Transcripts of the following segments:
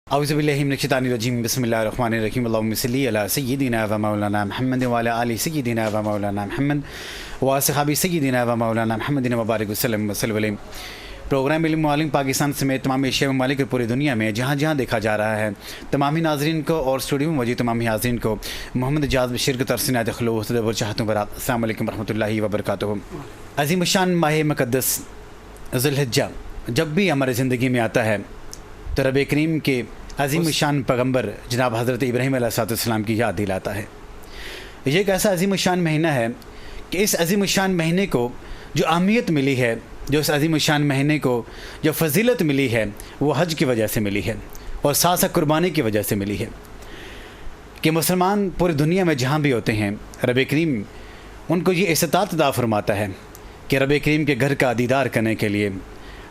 أعوذ بالله من الشيطان الرجيم بسم الله الرحمن الرحيم اللهم صل على سيدنا ومولانا محمد وعلى آل سيدنا ومولانا محمد وأصحاب سيدنا ومولانا محمد وبارك وسلم وسلم. پروگرام علم معلم پاکستان سمیت تمام ایشیا ممالک اور پوری دنیا میں جہاں جہاں دیکھا جا رہا ہے تمامی ناظرین کو اور اسٹوڈیو میں موجود تمامی حاضرین کو محمد جاز بشیر کی طرف سے نہایت خلوص تدبر چاہتوں پر السلام علیکم ورحمۃ اللہ وبرکاتہ. عظیم الشان ماہ مقدس ذی الحجہ جب بھی ہمارے زندگی میں آتا ہے تو رب کریم کے عظیم الشان پیغمبر جناب حضرت ابراہیم علیہ السلام کی یاد دلاتا ہے. یہ ایک ایسا عظیم الشان مہینہ ہے کہ اس عظیم الشان مہینے کو جو اہمیت ملی ہے، جو اس عظیم الشان مہینے کو جو فضیلت ملی ہے وہ حج کی وجہ سے ملی ہے اور ساتھ ساتھ قربانی کی وجہ سے ملی ہے کہ مسلمان پوری دنیا میں جہاں بھی ہوتے ہیں رب کریم ان کو یہ استطاعت عطا فرماتا ہے کہ رب کریم کے گھر کا دیدار کرنے کے لیے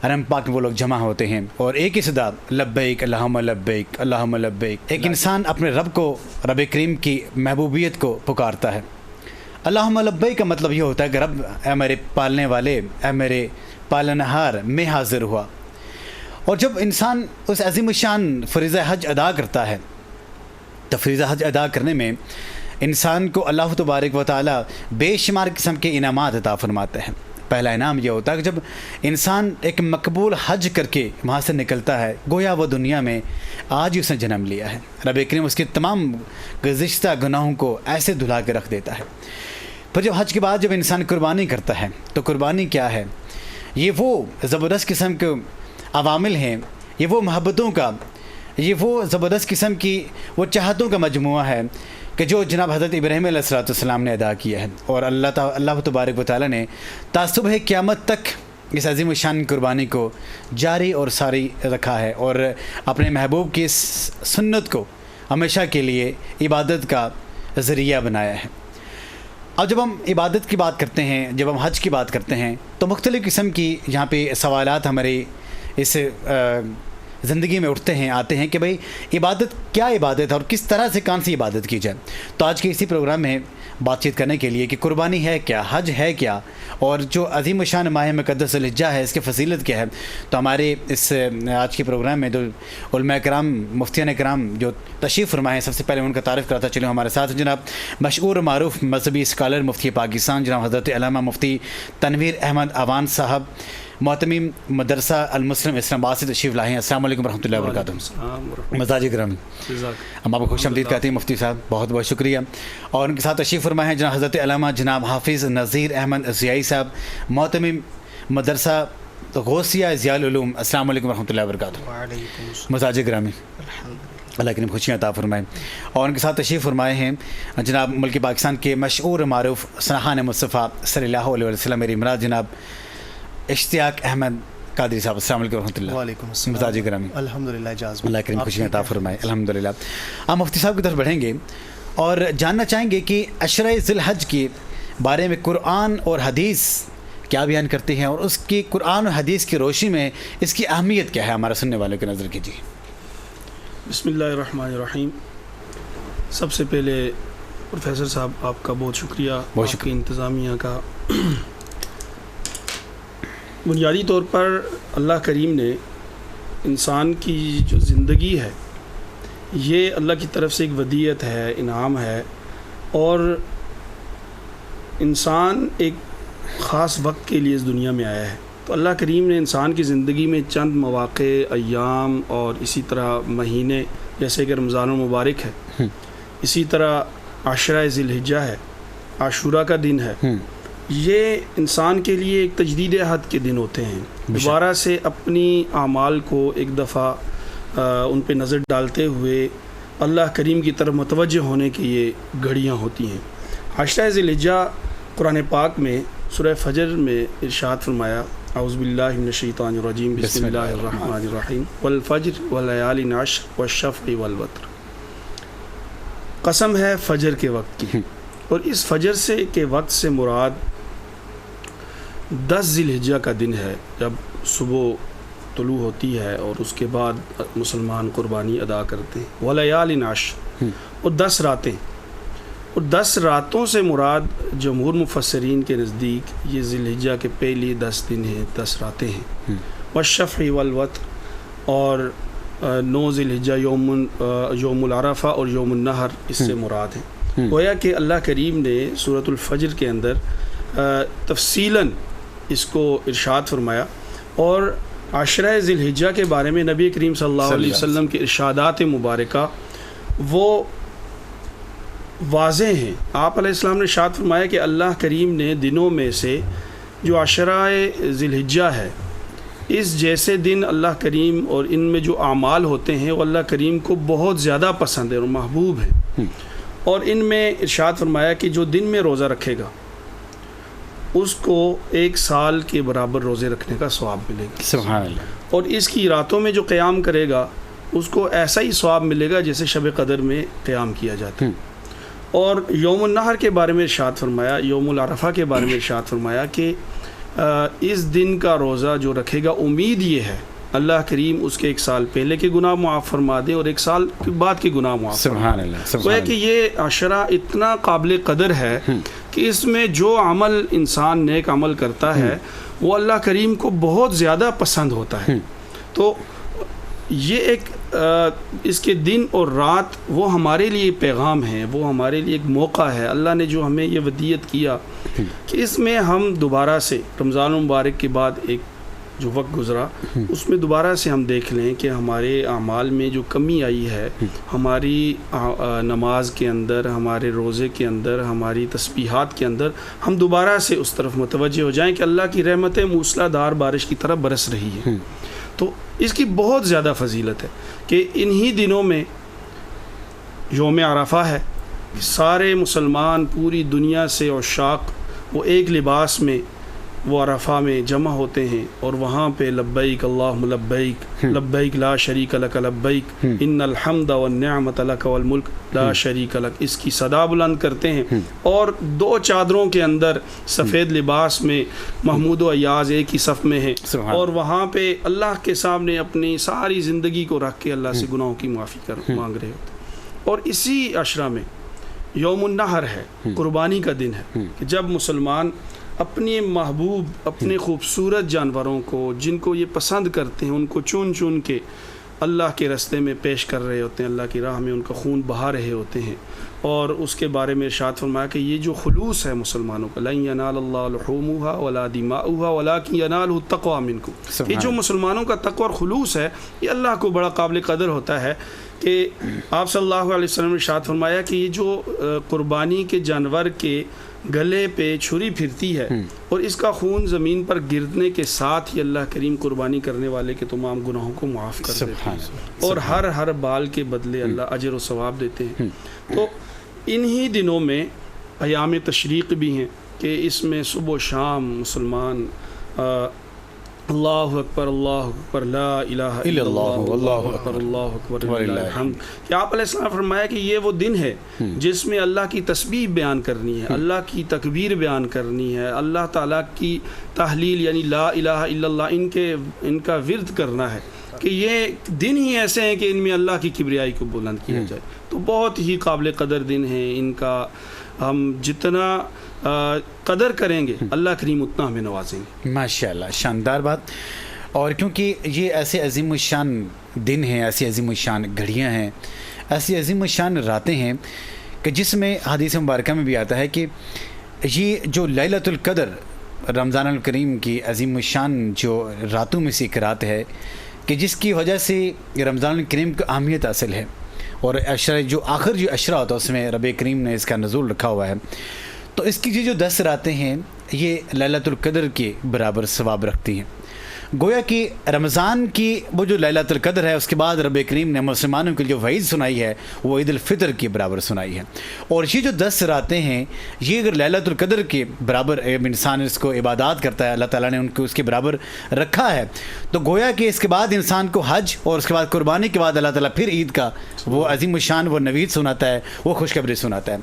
حرم پاک میں وہ لوگ جمع ہوتے ہیں اور ایک ہی صدا لبیک اللہم لبیک اللہم لبیک. ایک انسان اپنے رب کو، رب کریم کی محبوبیت کو پکارتا ہے. اللہم لبیک کا مطلب یہ ہوتا ہے کہ رب اے میرے پالنے والے، اے میرے پالنہار، میں حاضر ہوا. اور جب انسان اس عظیم الشان فریضہ حج ادا کرتا ہے تو فریضہ حج ادا کرنے میں انسان کو اللہ تبارک و تعالی بے شمار قسم کے انعامات عطا فرماتے ہیں. پہلا انعام یہ ہوتا ہے کہ جب انسان ایک مقبول حج کر کے وہاں سے نکلتا ہے گویا وہ دنیا میں آج ہی اس نے جنم لیا ہے. رب کریم اس کے تمام گزشتہ گناہوں کو ایسے دھلا کے رکھ دیتا ہے. پھر جب حج کے بعد جب انسان قربانی کرتا ہے تو قربانی کیا ہے؟ یہ وہ زبردست قسم کے عوامل ہیں، یہ وہ محبتوں کا، یہ وہ زبردست قسم کی وہ چاہتوں کا مجموعہ ہے کہ جو جناب حضرت ابراہیم علیہ السلام نے ادا کیا ہے اور اللہ تبارک و تعالیٰ نے تا صبح قیامت تک اس عظیم الشان قربانی کو جاری اور ساری رکھا ہے اور اپنے محبوب کی اس سنت کو ہمیشہ کے لیے عبادت کا ذریعہ بنایا ہے. اب جب ہم عبادت کی بات کرتے ہیں، جب ہم حج کی بات کرتے ہیں تو مختلف قسم کی یہاں پہ سوالات ہمارے اس زندگی میں اٹھتے ہیں، آتے ہیں کہ بھئی عبادت کیا عبادت ہے اور کس طرح سے کون سی عبادت کی جائے. تو آج کے اسی پروگرام میں بات چیت کرنے کے لیے کہ قربانی ہے کیا، حج ہے کیا، اور جو عظیم الشان ماہ مقدس ذی الحجہ ہے اس کی فضیلت کیا ہے، تو ہمارے اس آج کے پروگرام میں جو علماء کرام، مفتیان کرام جو تشریف فرمائے ہیں، سب سے پہلے ان کا تعارف کراتا چلیں. ہمارے ساتھ جناب مشہور معروف مذہبی اسکالر مفتی پاکستان جناب حضرت علامہ مفتی تنویر احمد اوان صاحب، محتمیم مدرسہ المسلم اسلام آباد سے تشریف لائے ہیں. السلام علیکم ورحمۃ اللہ وبرکاتہ. مزاج گرامی، ہم آپ کو خوش آمدید کہتے ہیں مفتی صاحب، بہت بہت شکریہ. اور ان کے ساتھ تشریف فرمائے ہیں جناب حضرت علامہ جناب حافظ نذیر احمد ضیائی صاحب، محتمیم مدرسہ غوثیہ ضیاء العلوم. السلام علیکم ورحمۃ اللہ وبرکاتہ. مزاج گرامی، اللہ کریم خوشیاں عطا فرمائیں. اور ان کے ساتھ تشریف فرمائے ہیں جناب ملک پاکستان کے مشہور معروف سرحان مصطفیٰ صلی اللہ علیہ وسلم میری مراد جناب اشتیاق احمد قادری صاحب. السلام علیکم ورحمۃ اللہ. وعلیکم السلام. مزاج گرامی، الحمدللہ جاز، اللہ کریم خوشیاں عطا فرمائے. الحمدللہ. آپ مفتی صاحب کی طرف بڑھیں گے اور جاننا چاہیں گے کہ عشرہ ذی الحج کے بارے میں قرآن اور حدیث کیا بیان کرتے ہیں اور اس کی قرآن اور حدیث کی روشنی میں اس کی اہمیت کیا ہے، ہمارا سننے والوں کی نظر کیجیے. بسم اللہ الرحمن الرحیم. سب سے پہلے پروفیسر صاحب آپ کا بہت شکریہ، آپ کی انتظامیہ کا. بنیادی طور پر اللہ کریم نے انسان کی جو زندگی ہے یہ اللہ کی طرف سے ایک ودیعت ہے، انعام ہے، اور انسان ایک خاص وقت کے لیے اس دنیا میں آیا ہے. تو اللہ کریم نے انسان کی زندگی میں چند مواقع، ایام اور اسی طرح مہینے، جیسے کہ رمضان المبارک ہے، اسی طرح عشرہ ذی الحجہ ہے، عاشوراء کا دن ہے، یہ انسان کے لیے ایک تجدید عہد کے دن ہوتے ہیں. دوبارہ سے اپنی اعمال کو ایک دفعہ ان پہ نظر ڈالتے ہوئے اللہ کریم کی طرف متوجہ ہونے کی یہ گھڑیاں ہوتی ہیں. عشرہ ذی الحجہ قرآن پاک میں سورہ فجر میں ارشاد فرمایا، اعوذ باللہ من الشیطان الرجیم، بسم اللہ الرحمن الرحیم، والفجر ولیال عشر والشفع والوتر. قسم ہے فجر کے وقت کی، اور اس فجر سے کے وقت سے مراد 10 ذی الحجہ کا دن ہے، جب صبح طلوع ہوتی ہے اور اس کے بعد مسلمان قربانی ادا کرتے ہیں. ولیال عشر، اور 10 راتیں، اور 10 راتوں سے مراد جمہور مفسرین کے نزدیک یہ ذی الحجہ کے پہلی 10 دن ہیں، 10 راتیں ہیں. والشفع والوتر، اور 9 ذی الحجہ یوم العرفہ اور یوم النحر اس سے مراد ہیں. گویا کہ اللہ کریم نے سورۃ الفجر کے اندر تفصیلاً اس کو ارشاد فرمایا، اور عشرہ ذی الحجہ کے بارے میں نبی کریم صلی اللہ علیہ وسلم کے ارشادات مبارکہ وہ واضح ہیں. آپ علیہ السلام نے ارشاد فرمایا کہ اللہ کریم نے دنوں میں سے جو عشرہ ذی الحجہ ہے، اس جیسے دن اللہ کریم اور ان میں جو اعمال ہوتے ہیں وہ اللہ کریم کو بہت زیادہ پسند ہے اور محبوب ہے. اور ان میں ارشاد فرمایا کہ جو دن میں روزہ رکھے گا اس کو 1 سال کے برابر روزے رکھنے کا ثواب ملے گا. سبحان اللہ. اور اس کی راتوں میں جو قیام کرے گا اس کو ایسا ہی ثواب ملے گا جیسے شب قدر میں قیام کیا جاتا ہے. اور یوم النحر کے بارے میں ارشاد فرمایا، یوم العرفہ کے بارے میں ارشاد فرمایا کہ اس دن کا روزہ جو رکھے گا امید یہ ہے اللہ کریم اس کے 1 سال پہلے کے گناہ معاف فرما دے اور 1 سال کے بعد کے گناہ معاف. سبحان اللہ. وہ ہے کہ یہ عشرہ اتنا قابل قدر ہے کہ اس میں جو عمل انسان نیک عمل کرتا ہے وہ اللہ کریم کو بہت زیادہ پسند ہوتا ہے. تو یہ ایک اس کے دن اور رات وہ ہمارے لیے پیغام ہے، وہ ہمارے لیے ایک موقع ہے. اللہ نے جو ہمیں یہ ودیت کیا کہ اس میں ہم دوبارہ سے رمضان المبارک کے بعد ایک جو وقت گزرا اس میں دوبارہ سے ہم دیکھ لیں کہ ہمارے اعمال میں جو کمی آئی ہے، ہماری نماز کے اندر، ہمارے روزے کے اندر، ہماری تسبیحات کے اندر، ہم دوبارہ سے اس طرف متوجہ ہو جائیں کہ اللہ کی رحمتیں موسلا دھار بارش کی طرح برس رہی ہے. تو اس کی بہت زیادہ فضیلت ہے کہ انہی دنوں میں یوم عرفہ ہے. سارے مسلمان پوری دنیا سے عشاق وہ ایک لباس میں وہ عرفہ میں جمع ہوتے ہیں اور وہاں پہ لبیک اللہم لبیک لبیک لا شریک لک لبیک ان الحمد والنعمت لک والملک لا شریک لک، اس کی صدا بلند کرتے ہیں. اور 2 چادروں کے اندر سفید لباس میں محمود و ایاز ایک ہی صف میں ہیں اور وہاں پہ اللہ کے سامنے اپنی ساری زندگی کو رکھ کے اللہ سے گناہوں کی معافی مانگ رہے ہوتے ہیں. اور اسی عشرہ میں یوم النحر ہے، قربانی کا دن ہے کہ جب مسلمان اپنے محبوب، اپنے خوبصورت جانوروں کو جن کو یہ پسند کرتے ہیں ان کو چن چن کے اللہ کے راستے میں پیش کر رہے ہوتے ہیں، اللہ کی راہ میں ان کا خون بہا رہے ہوتے ہیں. اور اس کے بارے میں ارشاد فرمایا کہ یہ جو خلوص ہے مسلمانوں کا، لن ینال اللہ لحومها ولا دماؤها ولکن ینالہ التقوی منکم، یہ جو مسلمانوں کا تقوی اور خلوص ہے یہ اللہ کو بڑا قابل قدر ہوتا ہے. کہ آپ صلی اللہ علیہ وسلم نے ارشاد فرمایا کہ یہ جو قربانی کے جانور کے گلے پہ چھری پھرتی ہے اور اس کا خون زمین پر گرنے کے ساتھ ہی اللہ کریم قربانی کرنے والے کے تمام گناہوں کو معاف کر دیتے ہیں اور ہر بال کے بدلے اللہ اجر و ثواب دیتے ہیں. تو انہی دنوں میں ایام تشریق بھی ہیں کہ اس میں صبح و شام مسلمان اللہ اکبر لا الہ الا اللہ اللہ اکبر وللہ الحمد، کہ آپ علیہ السلام فرمایا کہ یہ وہ دن ہے جس میں اللہ کی تسبیح بیان کرنی ہے، اللہ کی تکبیر بیان کرنی ہے، اللہ تعالیٰ کی تحلیل یعنی لا الہ الا اللہ ان کا ورد کرنا ہے. کہ یہ دن ہی ایسے ہیں کہ ان میں اللہ کی کبریائی کو بلند کیا جائے. تو بہت ہی قابل قدر دن ہیں. ان کا ہم جتنا قدر کریں گے اللہ کریم اتنا ہمیں نوازیں گے. ماشاءاللہ، شاندار بات. اور کیونکہ یہ ایسے عظیم الشان دن ہیں، ایسی عظیم الشان گھڑیاں ہیں، ایسی عظیم الشان راتیں ہیں کہ جس میں حدیث مبارکہ میں بھی آتا ہے کہ یہ جو لیلۃ القدر رمضان الکریم کی عظیم الشان جو راتوں میں سے ایک رات ہے کہ جس کی وجہ سے رمضان الکریم کی اہمیت حاصل ہے. اور عشرہ جو آخر جو عشرہ ہوتا ہے اس میں رب کریم نے اس کا نزول رکھا ہوا ہے. تو اس کی جو 10 راتیں ہیں یہ لیلۃ القدر کے برابر ثواب رکھتی ہیں. گویا کہ رمضان کی وہ جو لیلۃ القدر ہے اس کے بعد رب کریم نے مسلمانوں کے جو وعید سنائی ہے وہ عید الفطر کے برابر سنائی ہے. اور یہ جو 10 راتیں ہیں یہ اگر لیلۃ القدر کے برابر انسان اس کو عبادات کرتا ہے، اللہ تعالیٰ نے ان کو اس کے برابر رکھا ہے، تو گویا کہ اس کے بعد انسان کو حج اور اس کے بعد قربانی کے بعد اللہ تعالیٰ پھر عید کا وہ عظیم الشان وہ نوید سناتا ہے، وہ خوشخبری سناتا ہے.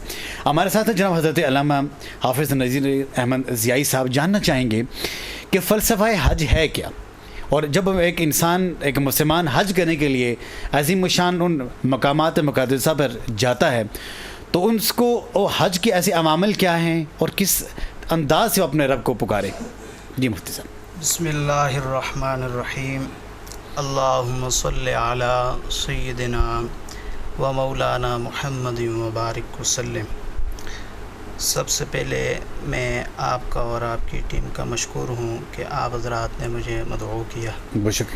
ہمارے ساتھ جناب حضرت علامہ حافظ نذیر احمد ضیائی صاحب جاننا چاہیں گے کہ فلسفہ حج ہے کیا، اور جب ایک انسان ایک مسلمان حج کرنے کے لیے عظیم الشان ان مقامات مقدسہ پر جاتا ہے تو اس کو حج کے ایسے عوامل کیا ہیں اور کس انداز سے وہ اپنے رب کو پکارے؟ جی مفتی صاحب. بسم اللہ الرحمن الرحیم. اللہم صلی علی سیدنا و مولانا محمد وبارک وسلم۔ سب سے پہلے میں آپ کا اور آپ کی ٹیم کا مشکور ہوں کہ آپ حضرات نے مجھے مدعو کیا۔ بے شک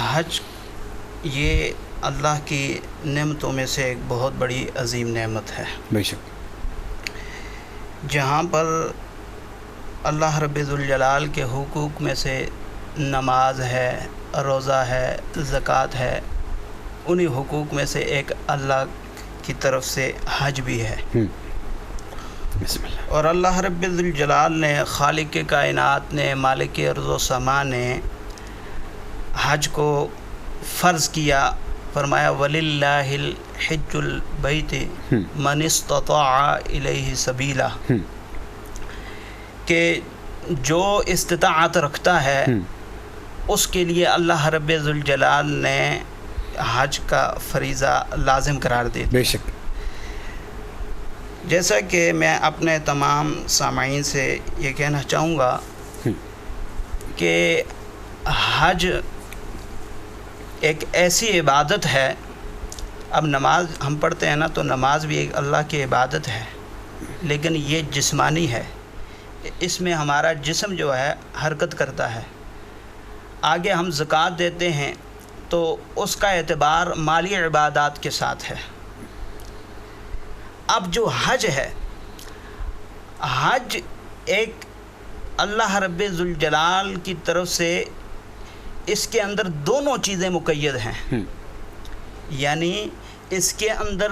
حج یہ اللہ کی نعمتوں میں سے ایک بہت بڑی عظیم نعمت ہے، بے شک جہاں پر اللہ رب ذوالجلال کے حقوق میں سے نماز ہے، روزہ ہے، زکوٰۃ ہے، انہی حقوق میں سے ایک اللہ کی طرف سے حج بھی ہے۔ بسم اللہ۔ اور اللہ رب ذوالجلال نے، خالق کائنات نے، مالک ارض و سما نے حج کو فرض کیا، فرمایا وَلِلَّهِ الْحِجُّ الْبَيْتِ مَنِ اسْتَطَاعَ إِلَيْهِ سَبِيلًا، کہ جو استطاعت رکھتا ہے اس کے لیے اللہ رب ذوالجلال نے حج کا فریضہ لازم قرار دے دیا۔ بے شک جیسا کہ میں اپنے تمام سامعین سے یہ کہنا چاہوں گا کہ حج ایک ایسی عبادت ہے، اب نماز ہم پڑھتے ہیں نا، تو نماز بھی ایک اللہ کی عبادت ہے، لیکن یہ جسمانی ہے، اس میں ہمارا جسم جو ہے حرکت کرتا ہے۔ آگے ہم زکوٰۃ دیتے ہیں تو اس کا اعتبار مالی عبادات کے ساتھ ہے۔ اب جو حج ہے، حج ایک اللہ رب ذوالجلال کی طرف سے اس کے اندر دونوں چیزیں مقید ہیں، یعنی اس کے اندر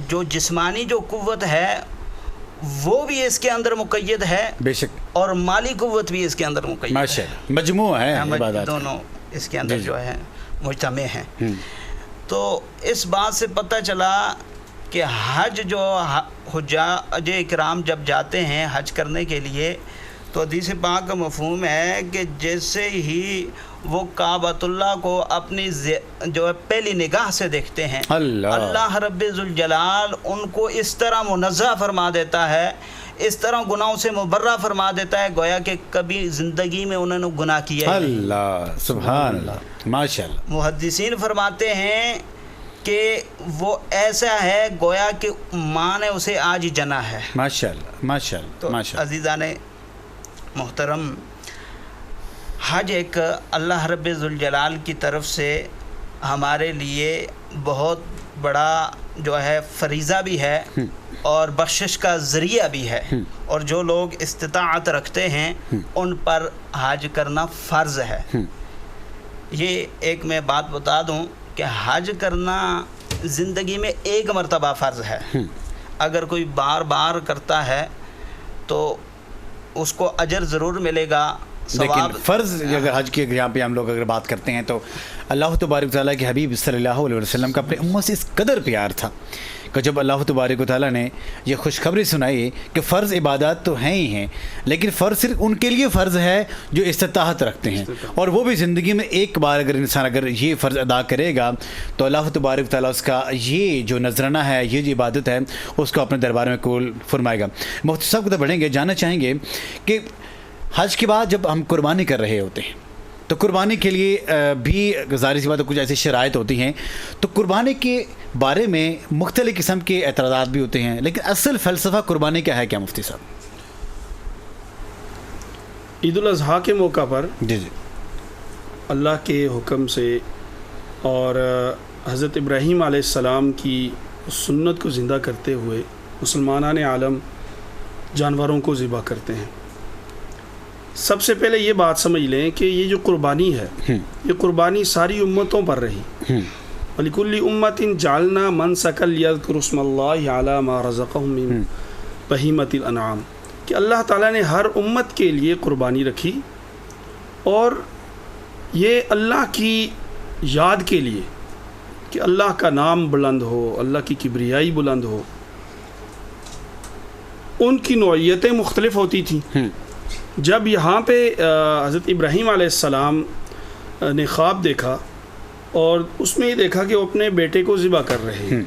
جو جسمانی جو قوت ہے وہ بھی اس کے اندر مقید ہے، بے شک، اور مالی قوت بھی اس کے اندر مقید ہے، ماشاء اللہ مجموعہ ہے عبادات، دونوں اس کے اندر جو ہے مجتمع ہیں۔ تو اس بات سے پتہ چلا کہ حج جو حجاج اکرام جب جاتے ہیں حج کرنے کے لیے، تو حدیث پاک کا مفہوم ہے کہ جیسے ہی وہ کعبۃ اللہ کو اپنی جو ہے پہلی نگاہ سے دیکھتے ہیں، اللہ رب ذوالجلال ان کو اس طرح منزہ فرما دیتا ہے، اس طرح گناہوں سے مبرہ فرما دیتا ہے، گویا کہ کبھی زندگی میں انہوں نے گناہ کیا ہے۔ اللہ سبحان اللہ، ماشاء اللہ۔ محدثین فرماتے ہیں کہ وہ ایسا ہے گویا کہ ماں نے اسے آج ہی جنا ہے۔ ماشاء اللہ ماشاء اللہ تو ماشاء اللہ۔ عزیزان محترم، حج ایک اللہ رب ذوالجلال کی طرف سے ہمارے لیے بہت بڑا جو ہے فریضہ بھی ہے اور بخشش کا ذریعہ بھی ہے، اور جو لوگ استطاعت رکھتے ہیں ان پر حج کرنا فرض ہے۔ یہ ایک میں بات بتا دوں کہ حج کرنا زندگی میں ایک مرتبہ فرض ہے، اگر کوئی بار بار کرتا ہے تو اس کو اجر ضرور ملے گا، لیکن فرض اگر حج کی یہاں پہ ہم لوگ اگر بات کرتے ہیں تو اللہ تبارک و تعالیٰ کے حبیب صلی اللہ علیہ وسلم کا اپنے امت سے اس قدر پیار تھا کہ جب اللہ تبارک و تعالیٰ نے یہ خوشخبری سنائی کہ فرض عبادات تو ہیں ہی ہیں، لیکن فرض صرف ان کے لیے فرض ہے جو استطاعت رکھتے ہیں، اور وہ بھی زندگی میں ایک بار اگر انسان اگر یہ فرض ادا کرے گا تو اللہ تبارک و تعالیٰ اس کا یہ جو نذرانہ ہے، یہ جو عبادت ہے، اس کو اپنے دربار میں قبول فرمائے گا۔ مفتی صاحب کو بڑھیں گے، جاننا چاہیں گے کہ حج کے بعد جب ہم قربانی کر رہے ہوتے ہیں تو قربانی کے لیے بھی ظاہر سی بات ہے کچھ ایسی شرائط ہوتی ہیں، تو قربانی کے بارے میں مختلف قسم کے اعتراضات بھی ہوتے ہیں، لیکن اصل فلسفہ قربانی کا ہے کیا مفتی صاحب؟ عید الاضحیٰ کے موقع پر جی اللہ کے حکم سے اور حضرت ابراہیم علیہ السلام کی سنت کو زندہ کرتے ہوئے مسلمانان عالم جانوروں کو ذبح کرتے ہیں۔ سب سے پہلے یہ بات سمجھ لیں کہ یہ جو قربانی ہے، یہ قربانی ساری امتوں پر رہی۔ وَلِكُلِّ أُمَّةٍ جَعَلْنَا مَنْسَكًا لِيَذْكُرُوا اسْمَ اللَّهِ عَلَى مَا رَزَقَهُم مِّن بَهِيمَةِ الْأَنْعَامِ، کہ اللہ تعالیٰ نے ہر امت کے لیے قربانی رکھی، اور یہ اللہ کی یاد کے لیے کہ اللہ کا نام بلند ہو، اللہ کی کبریائی بلند ہو۔ ان کی نوعیتیں مختلف ہوتی تھیں۔ جب یہاں پہ حضرت ابراہیم علیہ السلام نے خواب دیکھا اور اس میں یہ دیکھا کہ وہ اپنے بیٹے کو ذبح کر رہے ہیں،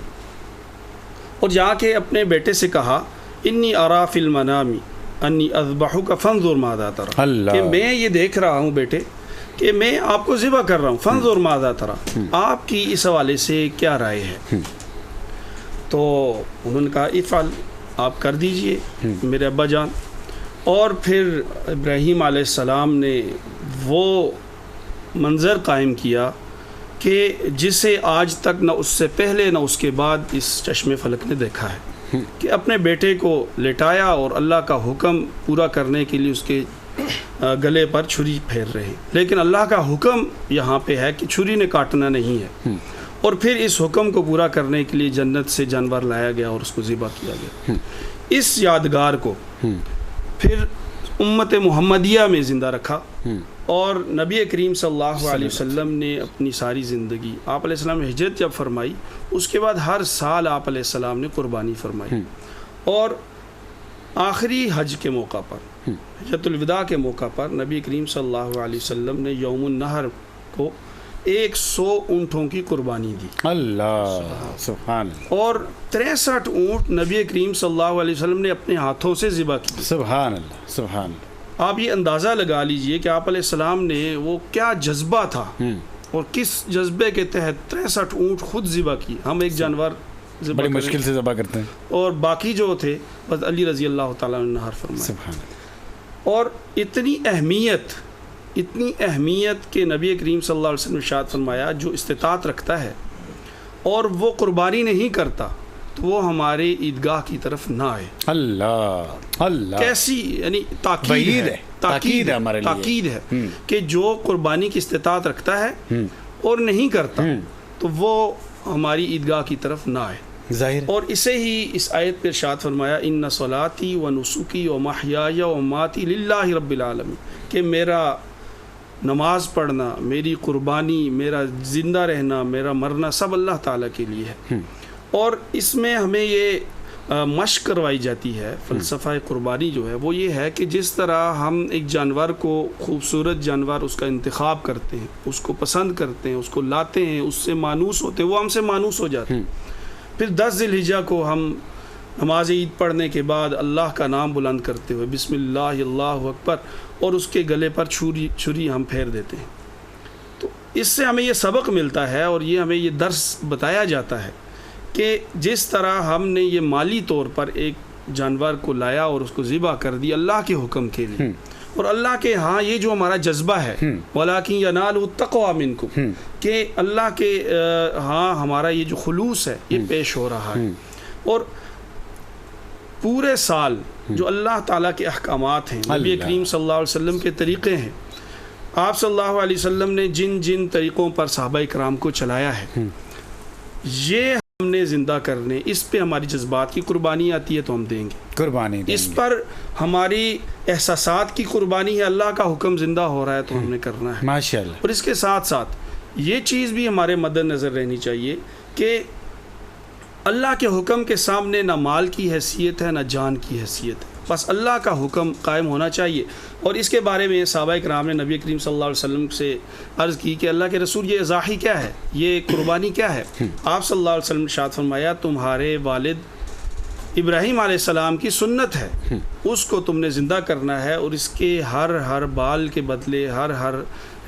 اور جا کے اپنے بیٹے سے کہا انی ارا فی المنام انی اذبحک فانظر ماذا تری، کہ میں یہ دیکھ رہا ہوں بیٹے کہ میں آپ کو ذبح کر رہا ہوں، فانظر ماذا تری، آپ کی اس حوالے سے کیا رائے ہے؟ تو انہوں نے کہا افعل، آپ کر دیجئے میرے ابا جان۔ اور پھر ابراہیم علیہ السلام نے وہ منظر قائم کیا کہ جسے آج تک نہ اس سے پہلے نہ اس کے بعد اس چشم فلک نے دیکھا ہے، کہ اپنے بیٹے کو لٹایا اور اللہ کا حکم پورا کرنے کے لیے اس کے گلے پر چھری پھیر رہے، لیکن اللہ کا حکم یہاں پہ ہے کہ چھری نے کاٹنا نہیں ہے۔ اور پھر اس حکم کو پورا کرنے کے لیے جنت سے جانور لایا گیا اور اس کو ذبح کیا گیا۔ اس یادگار کو پھر امت محمدیہ میں زندہ رکھا، اور نبی کریم صلی اللہ علیہ وسلم نے اپنی ساری زندگی، آپ علیہ السلام نے ہجرت جب فرمائی اس کے بعد ہر سال آپ علیہ السلام نے قربانی فرمائی، اور آخری حج کے موقع پر، حجۃ الوداع کے موقع پر، نبی کریم صلی اللہ علیہ وسلم نے یوم النحر کو 100 اونٹوں کی قربانی دی۔ اللہ سبحان اللہ، اور 63 اونٹ نبی کریم صلی اللہ علیہ وسلم نے اپنے ہاتھوں سے ذبح کی۔ سبحان اللہ سبحان اللہ۔ آپ یہ اندازہ لگا لیجئے کہ آپ علیہ السلام نے وہ کیا جذبہ تھا اور کس جذبے کے تحت 63 اونٹ خود ذبح کی۔ ہم ایک جانور ذبح بڑی مشکل سے ذبح کرتے ہیں، اور باقی جو تھے بس علی رضی اللہ تعالیٰ نے نہر فرمایا۔ سبحان اللہ۔ اور اتنی اہمیت کہ نبی کریم صلی اللہ علیہ وسلم نے ارشاد فرمایا جو استطاعت رکھتا ہے اور وہ قربانی نہیں کرتا تو وہ ہمارے عیدگاہ کی طرف نہ آئے۔ اللہ اللہ، کیسی یعنی تاکید ہے کہ جو قربانی کی استطاعت رکھتا ہے اور نہیں کرتا تو وہ ہماری عیدگاہ کی طرف نہ آئے۔ ظاہر، اور اسے ہی اس آیت پہ ارشاد فرمایا ان صلاتی و نسکی و محیای و مماتی للہ رب العالمین، کہ میرا نماز پڑھنا، میری قربانی، میرا زندہ رہنا، میرا مرنا سب اللہ تعالیٰ کے لیے ہے۔ اور اس میں ہمیں یہ مشق کروائی جاتی ہے، فلسفہ قربانی جو ہے وہ یہ ہے کہ جس طرح ہم ایک جانور کو، خوبصورت جانور، اس کا انتخاب کرتے ہیں، اس کو پسند کرتے ہیں، اس کو لاتے ہیں، اس سے مانوس ہوتے ہیں، وہ ہم سے مانوس ہو جاتے ہیں۔ پھر 10 ذی الحجہ کو ہم نماز عید پڑھنے کے بعد اللہ کا نام بلند کرتے ہوئے بسم اللہ اللہ اکبر، اور اس کے گلے پر چھری ہم پھیر دیتے ہیں۔ تو اس سے ہمیں یہ سبق ملتا ہے اور یہ ہمیں یہ درس بتایا جاتا ہے کہ جس طرح ہم نے یہ مالی طور پر ایک جانور کو لایا اور اس کو ذبح کر دی اللہ کے حکم کے لیے، اور اللہ کے ہاں یہ جو ہمارا جذبہ ہے وَلَٰكِن يَنَالُ التَّقْوَىٰ مِنكُمْ، کہ اللہ کے ہاں ہمارا یہ جو خلوص ہے یہ پیش ہو رہا ہے۔ اور پورے سال جو اللہ تعالیٰ کے احکامات ہیں، نبی کریم صلی اللہ علیہ وسلم کے طریقے ہیں، آپ صلی اللہ علیہ وسلم نے جن جن طریقوں پر صحابہ کرام کو چلایا ہے، یہ ہم نے زندہ کرنے، اس پہ ہماری جذبات کی قربانی آتی ہے تو ہم دیں گے، قربانی دیں گے۔ اس پر ہماری احساسات کی قربانی ہے، اللہ کا حکم زندہ ہو رہا ہے تو ہم نے کرنا ہے۔ ماشاءاللہ۔ اور اس کے ساتھ ساتھ یہ چیز بھی ہمارے مد نظر رہنی چاہیے کہ اللہ کے حکم کے سامنے نہ مال کی حیثیت ہے نہ جان کی حیثیت ہے، بس اللہ کا حکم قائم ہونا چاہیے۔ اور اس کے بارے میں صحابہ کرام نے نبی کریم صلی اللہ علیہ وسلم سے عرض کی کہ اللہ کے رسول یہ اضاحی کیا ہے، یہ قربانی کیا ہے؟ آپ صلی اللہ علیہ وسلم نے ارشاد فرمایا تمہارے والد ابراہیم علیہ السلام کی سنت ہے، اس کو تم نے زندہ کرنا ہے، اور اس کے ہر بال کے بدلے، ہر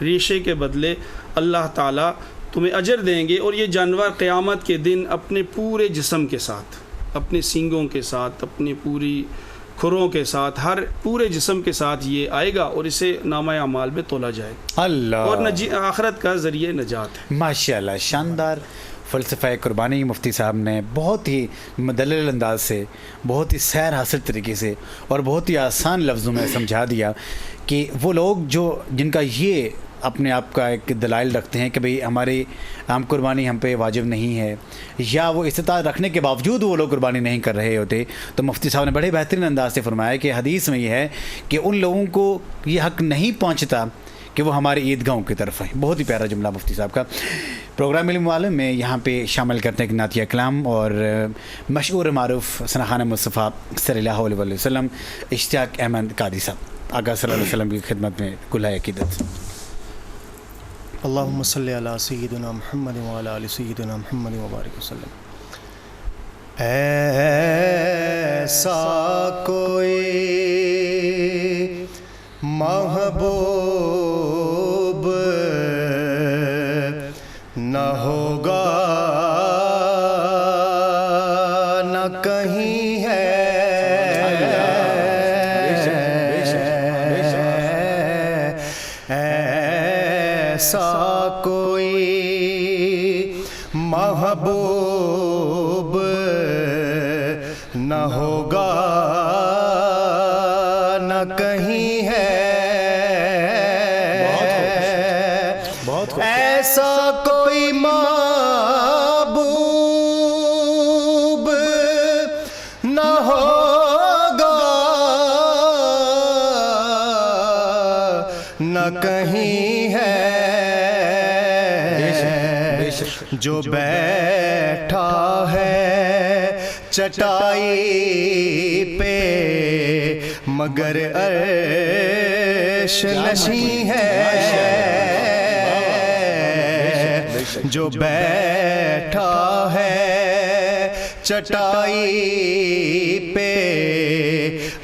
ریشے کے بدلے اللہ تعالیٰ تمہیں اجر دیں گے۔ اور یہ جانور قیامت کے دن اپنے پورے جسم کے ساتھ، اپنے سینگوں کے ساتھ، اپنی پوری کھروں کے ساتھ، ہر پورے جسم کے ساتھ یہ آئے گا اور اسے نامہ اعمال میں تولا جائے گا، اللہ، اور آخرت کا ذریعہ نجات ہے۔ ماشاءاللہ، شاندار فلسفہ قربانی مفتی صاحب نے بہت ہی مدلل انداز سے، بہت ہی سیر حاصل طریقے سے اور بہت ہی آسان لفظوں میں سمجھا دیا کہ وہ لوگ جن کا یہ اپنے آپ کا ایک دلائل رکھتے ہیں کہ بھئی ہم قربانی ہم پہ واجب نہیں ہے، یا وہ استطاعت رکھنے کے باوجود وہ لوگ قربانی نہیں کر رہے ہوتے، تو مفتی صاحب نے بڑے بہترین انداز سے فرمایا کہ حدیث میں یہ ہے کہ ان لوگوں کو یہ حق نہیں پہنچتا کہ وہ ہمارے عیدگاہوں کی طرف آئیں۔ بہت ہی پیارا جملہ مفتی صاحب کا۔ پروگرام علم عالم میں یہاں پہ شامل کرتے ہیں نعتیہ کلام اور مشہور معروف ثناخان مصطفیٰ صلی اللہ علیہ وسلم اشتیاق احمد قادری صاحب، آقا صلی اللہ علیہ وسلم کی خدمت میں گلہ عقیدت۔ اللہم صلی علی سیدنا محمد وعلی آل سیدنا محمد وبارک وسلم۔ ایسا کوئی محبوب ایسا کوئی محبوب نہ ہوگا نہ کہیں ہے، ایسا کوئی محبوب نہ ہوگا نہ کہیں ہے، جو بیٹھا ہے چٹائی پہ مگر عرش نشیں ہے، جو بیٹھا ہے چٹائی پہ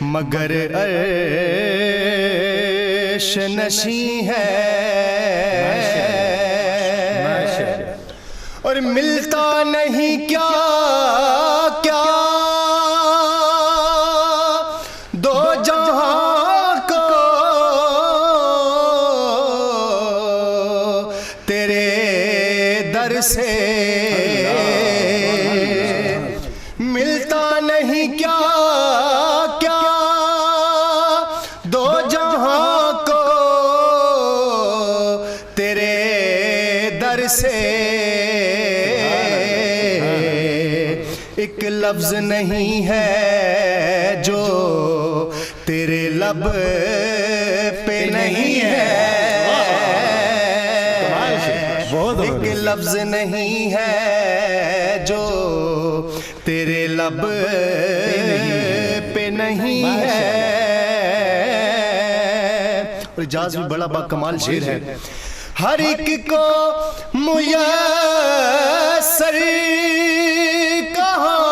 مگر عرش نشیں ہے، اور ملتا نہیں کیا کیا دو جہاں کو تیرے در سے، ملتا نہیں کیا کیا دو جہاں کو تیرے در سے، ایک لفظ نہیں ہے جو تیرے لب پہ نہیں ہے، ایک لفظ نہیں ہے جو تیرے لب پہ نہیں ہے، اور اجاز بھی بڑا با کمال شعر ہے، ہر ایک کو میسر کہاں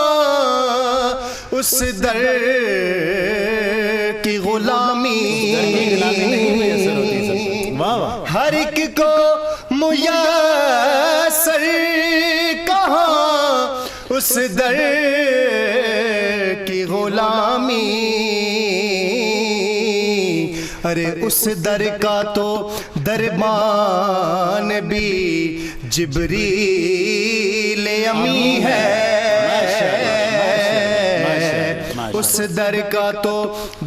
اس در کی غلامی، ہر ایک کو میسر کہاں اس در کی غلامی، ارے اس در کا تو دربان بھی جبریل امی ہے، اس در کا تو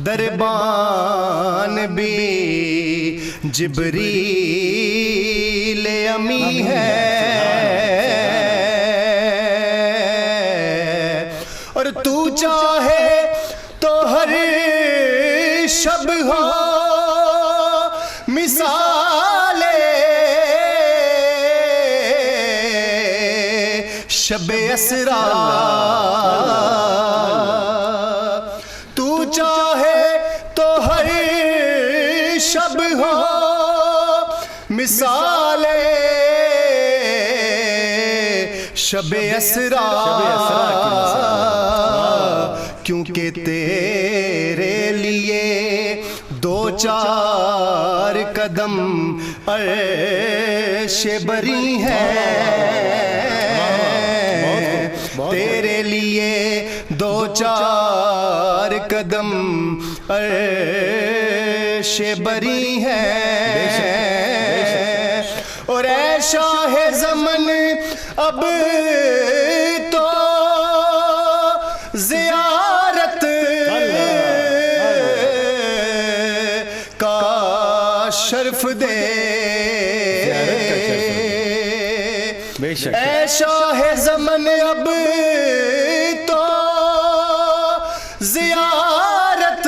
دربان بھی جبریل امی ہے، اور تو چاہے تو ہر شب ہو مثال شب اسرا، تو چاہے تو ہر شب ہو مثال شب اسرا، کیونکہ تیرے لیے دو چار قدم عرش بری ہے، تیرے لیے دو چار قدم عرش بری ہے، اور اے شاہ زمن اب تو زیارت کا شرف دے، اے شاہ زمن اب تو زیارت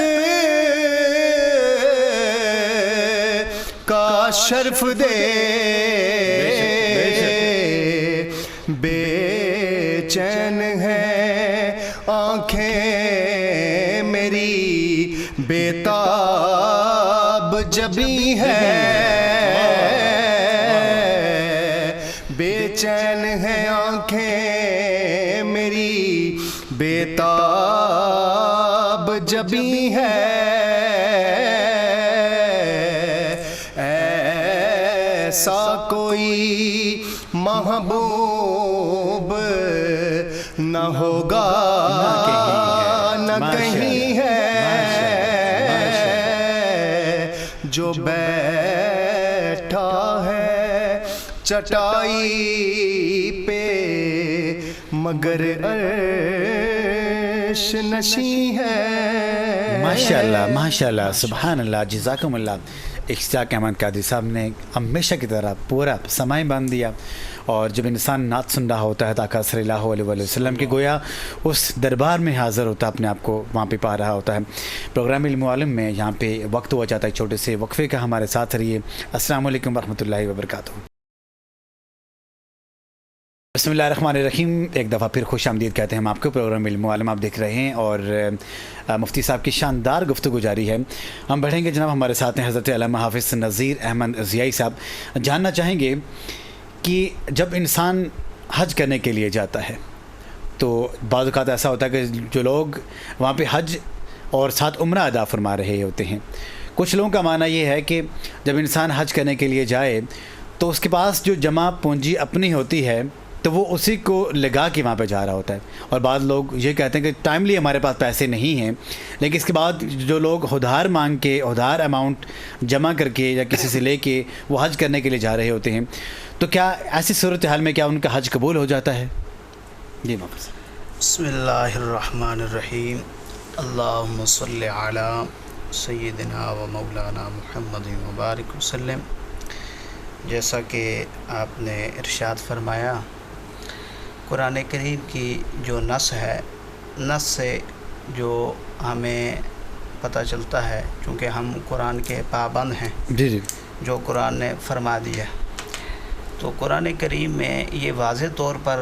کا شرف دے، بے چین ہے آنکھیں میری بیتاب جبیں ہے، بے چین ہے آنکھیں میری بیتاب جبیں ہے، ایسا کوئی محبوب نہ ہوگا نہ کہیں ہے، جو بیٹھا ہے چٹائی پہ مگر عرش نشیں ہے. ماشاء اللہ سبحان اللہ جزاکم اللہ. اشتیاق احمد قادری صاحب نے ہمیشہ کی طرح پورا سمائی باندھ دیا. اور جب انسان نعت سن رہا ہوتا ہے تو آقا صلی اللہ علیہ وسلم کے گویا اس دربار میں حاضر ہوتا ہے, اپنے آپ کو وہاں پہ پا رہا ہوتا ہے. پروگرام علم عالم میں یہاں پہ وقت ہوا جاتا ہے چھوٹے سے وقفے کا. ہمارے ساتھ رہیے. السلام علیکم ورحمۃ اللہ وبرکاتہ. بسم اللہ الرحمن الرحیم. ایک دفعہ پھر خوش آمدید کہتے ہیں ہم آپ کو. پروگرام علم عالم آپ دیکھ رہے ہیں اور مفتی صاحب کی شاندار گفتگو جاری ہے. ہم بڑھیں گے جناب. ہمارے ساتھ ہیں حضرت علامہ حافظ نذیر احمد ضیائی صاحب. جاننا چاہیں گے کہ جب انسان حج کرنے کے لیے جاتا ہے تو بعض اوقات ایسا ہوتا ہے کہ جو لوگ وہاں پہ حج اور ساتھ عمرہ ادا فرما رہے ہوتے ہیں, کچھ لوگوں کا معنی یہ ہے کہ جب انسان حج کرنے کے لیے جائے تو اس کے پاس جو جمع پونجی اپنی ہوتی ہے تو وہ اسی کو لگا کے وہاں پہ جا رہا ہوتا ہے. اور بعض لوگ یہ کہتے ہیں کہ ٹائملی ہمارے پاس پیسے نہیں ہیں, لیکن اس کے بعد جو لوگ ادھار مانگ کے ادھار اماؤنٹ جمع کر کے یا کسی سے لے کے وہ حج کرنے کے لیے جا رہے ہوتے ہیں, تو کیا ایسی صورتحال میں کیا ان کا حج قبول ہو جاتا ہے؟ جی محمد. بسم اللہ الرحمن الرحیم. اللہم صلی علی سیدنا و مولانا محمد مبارک وسلم. جیسا کہ آپ نے ارشاد فرمایا, قرآن کریم کی جو نص ہے, نص سے جو ہمیں پتہ چلتا ہے, چونکہ ہم قرآن کے پابند ہیں, جی جی, جو قرآن نے فرما دیا, تو قرآن کریم میں یہ واضح طور پر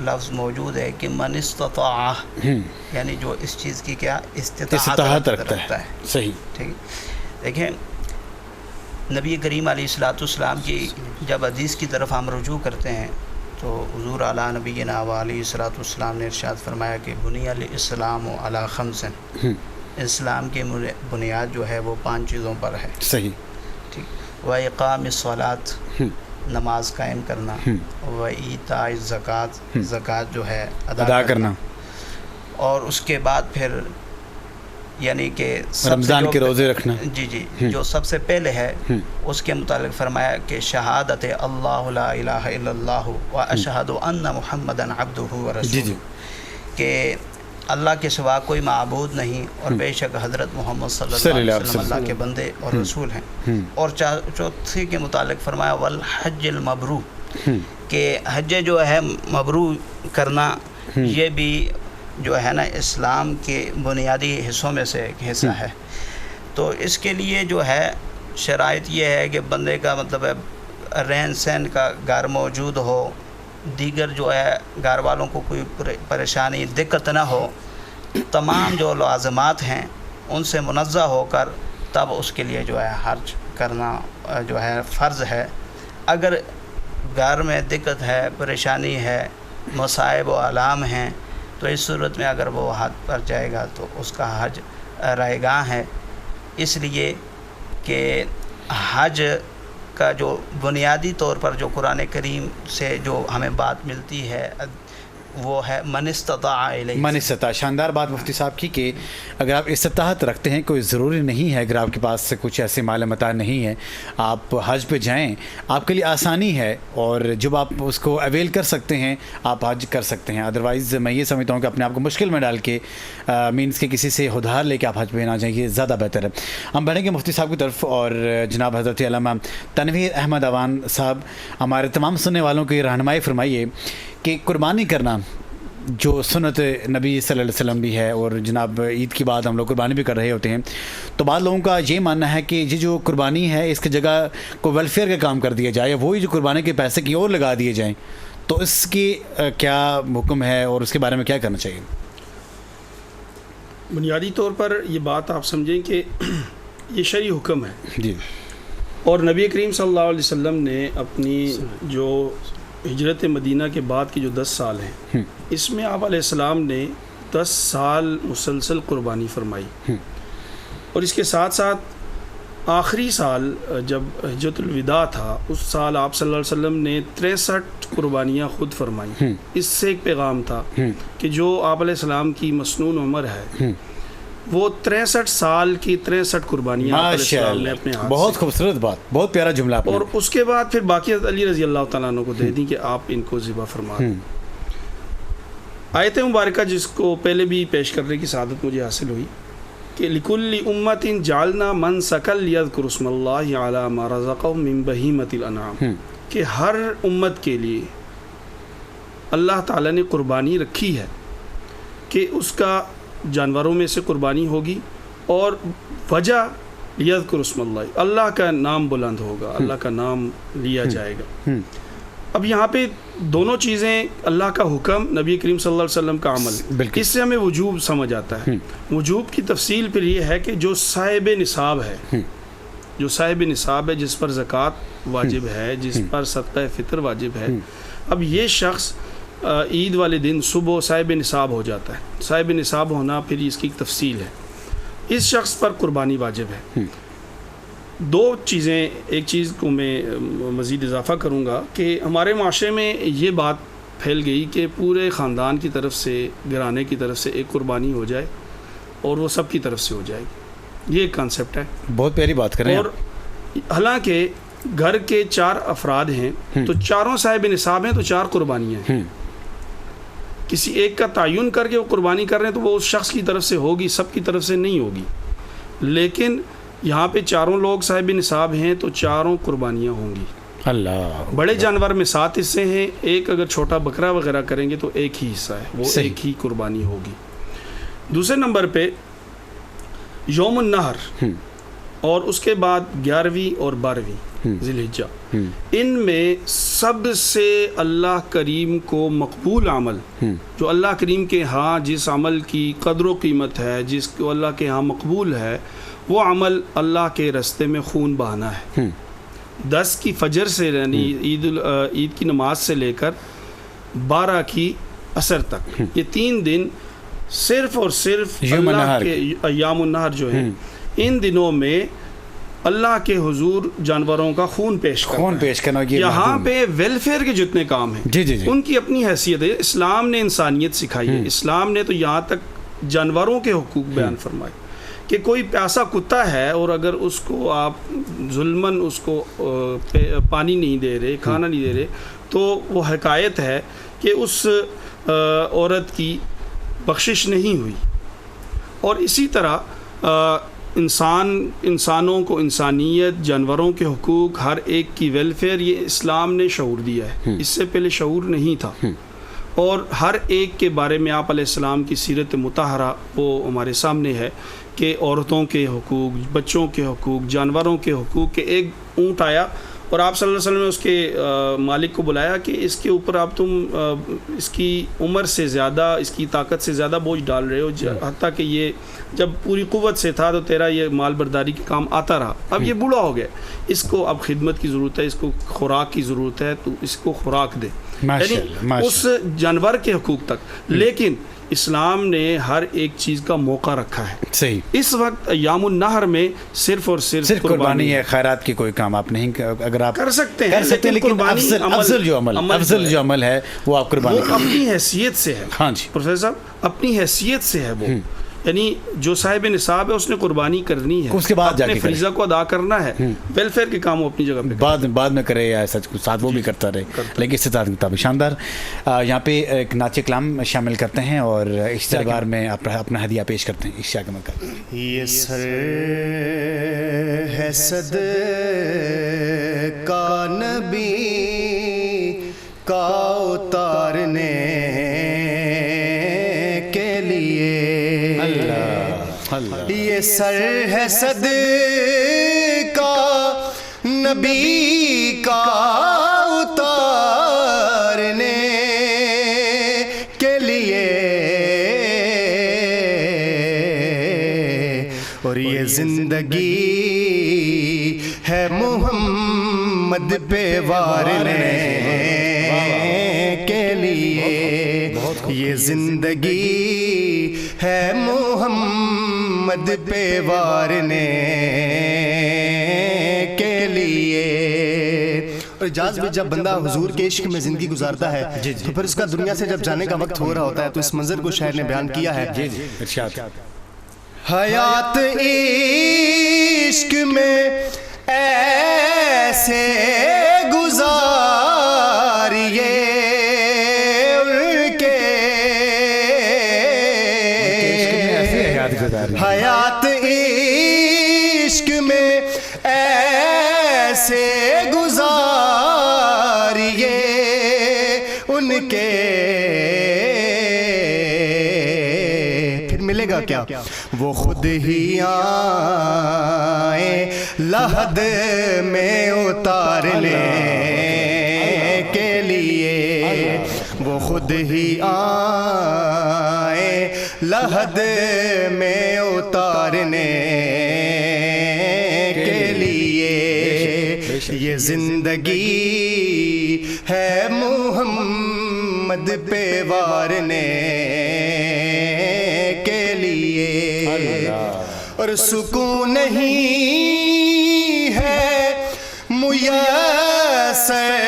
لفظ موجود ہے کہ من استطاع, یعنی جو اس چیز کی کیا استطاعت رکھتا ہے. صحیح. ٹھیک. دیکھیں نبی کریم علیہ الصلوۃ والسلام کی جب حدیث کی طرف ہم رجوع کرتے ہیں تو حضور علی نبینا علیہ الصلوۃ والسلام نے ارشاد فرمایا کہ بنی الاسلام علی خمس, اسلام کی بنیاد جو ہے وہ 5 چیزوں پر ہے. صحیح. ٹھیک. و اقام الصلاۃ, نماز قائم کرنا, و ایتاء الزکوٰۃ, زکوٰۃ جو ہے ادا کرنا, اور اس کے بعد پھر یعنی کہ رمضان کے روزے رکھنا. جی جی, جو سب سے پہلے ہے اس کے متعلق فرمایا کہ شہادت اللہ لا الہ الا اللہ و اشہد ان محمدا عبدہ و رسولہ, کہ اللہ کے سوا کوئی معبود نہیں اور بے شک حضرت محمد صلی اللہ علیہ وسلم اللہ کے بندے اور رسول ہیں. اور چوتھی کے متعلق فرمایا والحج المبرور, کہ حج جو ہے مبرور کرنا یہ بھی جو ہے نا اسلام کے بنیادی حصوں میں سے ایک حصہ ہے. تو اس کے لیے جو ہے شرائط یہ ہے کہ بندے کا مطلب ہے رہن سہن کا گھر موجود ہو, دیگر جو ہے گھر والوں کو کوئی پریشانی دقت نہ ہو, تمام جو لازمات ہیں ان سے منزہ ہو کر تب اس کے لیے جو ہے حج کرنا جو ہے فرض ہے. اگر گھر میں دقت ہے, پریشانی ہے, مصائب و آلام ہیں, تو اس صورت میں اگر وہ حج پر جائے گا تو اس کا حج رائگاں ہے. اس لیے کہ حج کا جو بنیادی طور پر جو قرآن کریم سے جو ہمیں بات ملتی ہے وہ ہے من استطاع الیہ. من استطاع. شاندار بات مفتی صاحب کی کہ اگر آپ استطاعت رکھتے ہیں, کوئی ضروری نہیں ہے اگر آپ کے پاس سے کچھ ایسے مال متاع نہیں ہے آپ حج پہ جائیں, آپ کے لیے آسانی ہے, اور جب آپ اس کو اویل کر سکتے ہیں آپ حج کر سکتے ہیں. ادروائز میں یہ سمجھتا ہوں کہ اپنے آپ کو مشکل میں ڈال کے مینس کے کسی سے ادھار لے کے آپ حج پہ نہ جائیں, یہ زیادہ بہتر ہے. ہم بڑھیں گے مفتی صاحب کی طرف, اور جناب حضرت علامہ تنویر احمد اوان صاحب ہمارے تمام سننے والوں کی رہنمائی فرمائیے کہ قربانی کرنا جو سنت نبی صلی اللہ علیہ وسلم بھی ہے, اور جناب عید کے بعد ہم لوگ قربانی بھی کر رہے ہوتے ہیں, تو بعض لوگوں کا یہ ماننا ہے کہ یہ جو قربانی ہے اس کی جگہ کو ویلفیئر کا کام کر دیا جائے, وہی جو قربانی کے پیسے کی اور لگا دیے جائیں, تو اس کی کیا حکم ہے اور اس کے بارے میں کیا کرنا چاہیے؟ بنیادی طور پر یہ بات آپ سمجھیں کہ یہ شرعی حکم ہے. جی. اور نبی کریم صلی اللہ علیہ وسلم نے اپنی جو ہجرت مدینہ کے بعد کی جو 10 سال ہیں اس میں آپ علیہ السلام نے 10 سال مسلسل قربانی فرمائی, اور اس کے ساتھ ساتھ آخری سال جب حجۃ الوداع تھا اس سال آپ صلی اللہ علیہ وسلم نے 63 قربانیاں خود فرمائیں. اس سے ایک پیغام تھا کہ جو آپ علیہ السلام کی مسنون عمر ہے وہ 63 سال کی 63 قربانیاں آپ علیہ السلام نے اپنے ہاتھ بہت خوبصورت بات، بہت پیارا جملہ آپ نے. اور اس کے بعد پھر باقی علی رضی اللہ تعالیٰ عنہ کو دے دیں کہ آپ ان کو ذبح فرما دیں. آیت مبارکہ جس کو پہلے بھی پیش کرنے کی سعادت مجھے حاصل ہوئی کہ لِكُلِّ أُمَّةٍ جَعَلْنَا مَنْسَكًا لِيَذْكُرُوا اسْمَ اللَّهِ عَلَى مَا رَزَقَهُم مِّن بَهِيمَةِ الْأَنْعَامِ، کہ ہر امت کے لیے اللہ تعالیٰ نے قربانی رکھی ہے کہ اس کا جانوروں میں سے قربانی ہوگی، اور وجہ یذکر اسم اللہ، اللہ کا نام بلند ہوگا، اللہ کا نام لیا جائے گا. اب یہاں پہ دونوں چیزیں، اللہ کا حکم، نبی کریم صلی اللہ علیہ وسلم کا عمل، اس سے ہمیں وجوب سمجھ آتا ہے. وجوب کی تفصیل پھر یہ ہے کہ جو صاحب نصاب ہے، جو صاحب نصاب ہے، جس پر زکوٰۃ واجب ہے، جس پر صدقہ فطر واجب ہے، اب یہ شخص عید والے دن صبح صاحب نصاب ہو جاتا ہے. صاحب نصاب ہونا پھر اس کی ایک تفصیل ہے. اس شخص پر قربانی واجب ہے. دو چیزیں، ایک چیز کو میں مزید اضافہ کروں گا کہ ہمارے معاشرے میں یہ بات پھیل گئی کہ پورے خاندان کی طرف سے، گھرانے کی طرف سے ایک قربانی ہو جائے اور وہ سب کی طرف سے ہو جائے گی. یہ ایک کانسیپٹ ہے. بہت پیاری بات کریں. اور حالانکہ گھر کے 4 افراد ہیں تو چاروں صاحب نصاب ہیں تو 4 قربانیاں ہیں. کسی ایک کا تعین کر کے وہ قربانی کر رہے ہیں تو وہ اس شخص کی طرف سے ہوگی، سب کی طرف سے نہیں ہوگی. لیکن یہاں پہ چاروں لوگ صاحب نصاب ہیں تو چاروں قربانیاں ہوں گی. اللہ، بڑے جانور میں 7 حصے ہیں، ایک اگر چھوٹا بکرا وغیرہ کریں گے تو ایک ہی حصہ ہے، وہ ایک ہی قربانی ہوگی. دوسرے نمبر پہ یوم النحر، اور اس کے بعد 11ویں اور 12ویں ذی الحجہ، ان میں سب سے اللہ کریم کو مقبول عمل، جو اللہ کریم کے ہاں جس عمل کی قدر و قیمت ہے، جس کو اللہ کے ہاں مقبول ہے، وہ عمل اللہ کے راستے میں خون بہانا ہے. 10 کی فجر سے، یعنی عید کی نماز سے لے کر 12 کی عصر تک، یہ 3 دن صرف اور صرف اللہ کے ایام النحر جو ہیں، ان دنوں میں اللہ کے حضور جانوروں کا خون پیش کرنا. یہاں پہ ویلفیئر کے جتنے کام ہیں ان کی اپنی حیثیت ہے. اسلام نے انسانیت سکھائی ہے. اسلام نے تو یہاں تک جانوروں کے حقوق بیان فرمائے کہ کوئی پیاسا کتا ہے اور اگر اس کو آپ ظلماً اس کو پانی نہیں دے رہے، کھانا نہیں دے رہے، تو وہ حکایت ہے کہ اس عورت کی بخشش نہیں ہوئی. اور اسی طرح انسانوں کو انسانیت، جانوروں کے حقوق، ہر ایک کی ویلفیئر، یہ اسلام نے شعور دیا ہے. اس سے پہلے شعور نہیں تھا. اور ہر ایک کے بارے میں آپ علیہ السلام کی سیرت مطہرہ وہ ہمارے سامنے ہے کہ عورتوں کے حقوق، بچوں کے حقوق، جانوروں کے حقوق. کہ ایک اونٹ آیا اور آپ صلی اللہ علیہ وسلم نے اس کے مالک کو بلایا کہ اس کے اوپر آپ تم اس کی عمر سے زیادہ، اس کی طاقت سے زیادہ بوجھ ڈال رہے ہو، حتیٰ کہ یہ جب پوری قوت سے تھا تو تیرا یہ مال برداری کے کام آتا رہا، اب یہ بوڑھا ہو گیا، اس کو اب خدمت کی ضرورت ہے، اس کو خوراک کی ضرورت ہے، تو اس کو خوراک دے. یعنی اس جانور کے حقوق تک. لیکن اسلام نے ہر ایک چیز کا موقع رکھا ہے. صحیح. اس وقت ایام النحر میں صرف اور صرف قربانی ہے. خیرات کی کوئی کام آپ نہیں، اگر آپ کر سکتے ہیں لیکن افضل جو عمل ہے وہ آپ قربانی اپنی حیثیت سے ہے. ہاں جی پروفیسر صاحب، اپنی حیثیت سے ہے وہ. یعنی جو صاحب نصاب ہے اس نے قربانی کرنی ہے، اس کے بعد جا کے فریضہ کو ادا کرنا ہے. ویلفیئر کے کام وہ اپنی جگہ پہ بعد میں کرے یا سچ کچھ ساتھ وہ بھی کرتا رہے. لیکن اس سے زیادہ کتاب شاندار. یہاں پہ ایک نعت کلام شامل کرتے ہیں اور اس دربار میں اپنا ہدیہ پیش کرتے ہیں. عشاء کے موقع یہ سر ہے صد کا نبی کا اتارنے یہ سر ہے صد کا نبی کا اتارنے کے لیے، اور یہ زندگی ہے محمد پہ وارنے کے لیے، یہ زندگی ہے محمد پہ وارنے کے لیے. اور اجاز بھی جب بندہ حضور کے عشق میں زندگی گزارتا ہے تو پھر اس کا دنیا سے جب جانے کا وقت ہو رہا ہوتا ہے تو اس منظر کو شاعر نے بیان کیا ہے. حیات عشق میں ایسے گزاریے ان کے حیات عشق میں ایسے گزاریے ان کے، پھر ملے گا کیا؟ وہ خود ہی آئیں لحد میں اتارنے کے لیے، وہ خود ہی آئیں لحد میں اتارنے کے لیے، یہ زندگی ہے محمد پہ وارنے کے لیے، اور سکون نہیں ہے میسر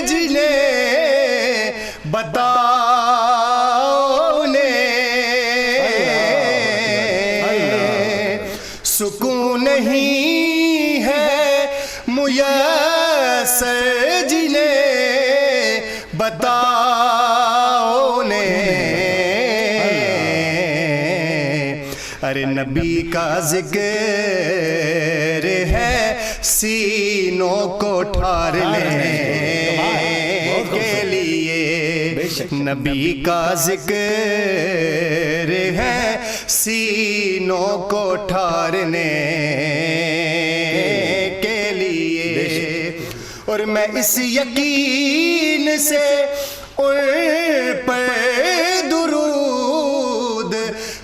جنہیں بتاؤ نے، سکون نہیں ہے میسر جنہیں بتاؤ نے، ارے نبی کا ذکر ہے سینوں کو ٹھارنے کے لیے، نبی کا ذکر ہے سینوں کو ٹھارنے کے لیے، اور میں اس یقین سے ان پر درود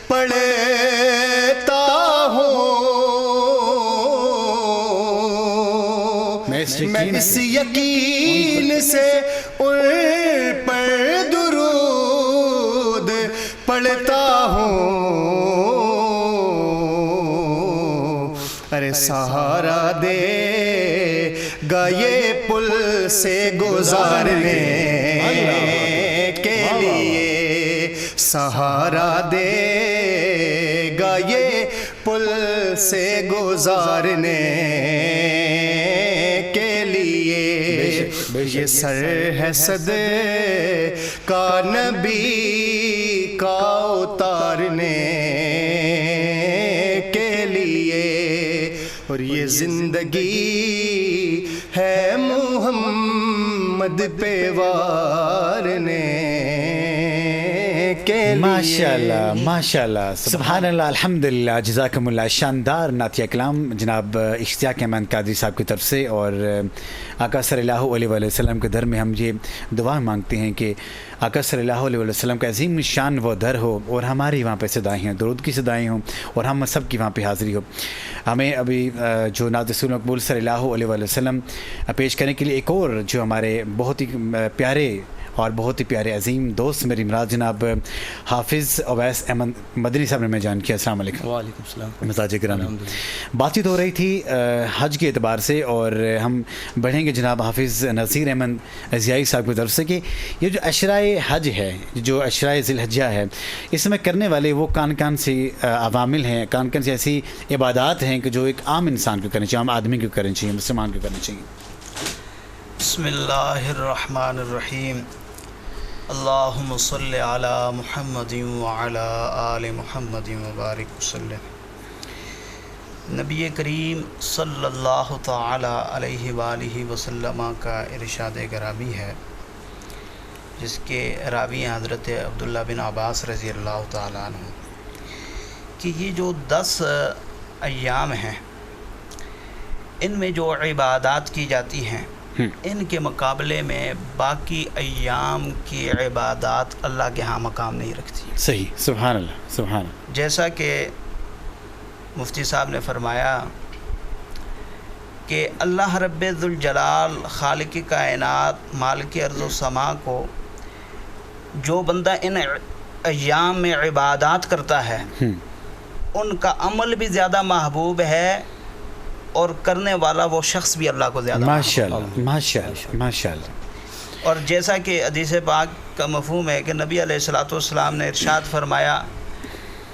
پڑھتا ہوں، میں اس یقین سے ان پر درود پڑھتا ہوں، ارے سہارا دے گا یہ پل سے گزارنے کے لیے، سہارا دے گا یہ پل سے گزارنے کے لیے، یہ سر ہے صدقہ نبی کا اتارنے کے لیے، اور یہ زندگی ہے محمد پہ وارنے کے لیے۔ ماشاءاللہ ماشاءاللہ، سبحان اللہ، الحمدللہ، جزاکم اللہ۔ شاندار نعتیہ کلام جناب اشتیاق احمد قادری صاحب کی طرف سے، اور آقا صلی اللہ علیہ وآلہ وسلم کے در میں ہم یہ دعا مانگتے ہیں کہ آقا صلی اللہ علیہ وآلہ وسلم کا عظیم شان وہ در ہو، اور ہماری وہاں پہ صدائیں ہیں، درود کی صدائیں ہوں، اور ہم سب کی وہاں پہ حاضری ہو۔ ہمیں ابھی جو نعت رسول مقبول صلی اللہ علیہ وآلہ وسلم پیش کرنے کے لیے ایک اور جو ہمارے بہت ہی پیارے اور بہت ہی پیارے عظیم دوست میری مراد جناب حافظ اویس احمد مدنی صاحب نے میں جان کیا۔ السلام علیکم۔ وعلیکم السلام۔ مزاج گرامی، بات چیت ہو رہی تھی حج کے اعتبار سے، اور ہم بڑھیں گے جناب حافظ نذیر احمد ضیائی صاحب کی طرف سے کہ یہ جو عشرۂ حج ہے، جو عشرۂ ذی الحجہ ہے، اس میں کرنے والے وہ کون سے عوامل ہیں، کون سی ایسی عبادات ہیں کہ جو ایک عام انسان کو کرنی چاہیے، عام آدمی کو کرنی چاہیے، مسلمان کو کرنی چاہیے؟ بسم اللہ الرحمن الرحیم، اللہم صلی علی محمد وعلی آل محمد وبارک وسلم۔ نبی کریم صلی اللہ تعالی علیہ وآلہ وسلم کا ارشاد گرامی ہے، جس کے راوی حضرت عبداللہ بن عباس رضی اللہ تعالیٰ عنہ، کہ یہ جو 10 ایام ہیں، ان میں جو عبادات کی جاتی ہیں، ان کے مقابلے میں باقی ایام کی عبادات اللہ کے ہاں مقام نہیں رکھتی۔ صحیح، سبحان اللہ، سبحان اللہ۔ جیسا کہ مفتی صاحب نے فرمایا کہ اللہ رب ذوالجلال خالق کائنات مالک ارض و سما کو جو بندہ ان ایام میں عبادات کرتا ہے، ان کا عمل بھی زیادہ محبوب ہے، اور کرنے والا وہ شخص بھی اللہ کو زیادہ ماشاءاللہ ماشاءاللہ ماشاءاللہ۔ اور جیسا کہ حدیث پاک کا مفہوم ہے کہ نبی علیہ الصلوۃ والسلام نے ارشاد فرمایا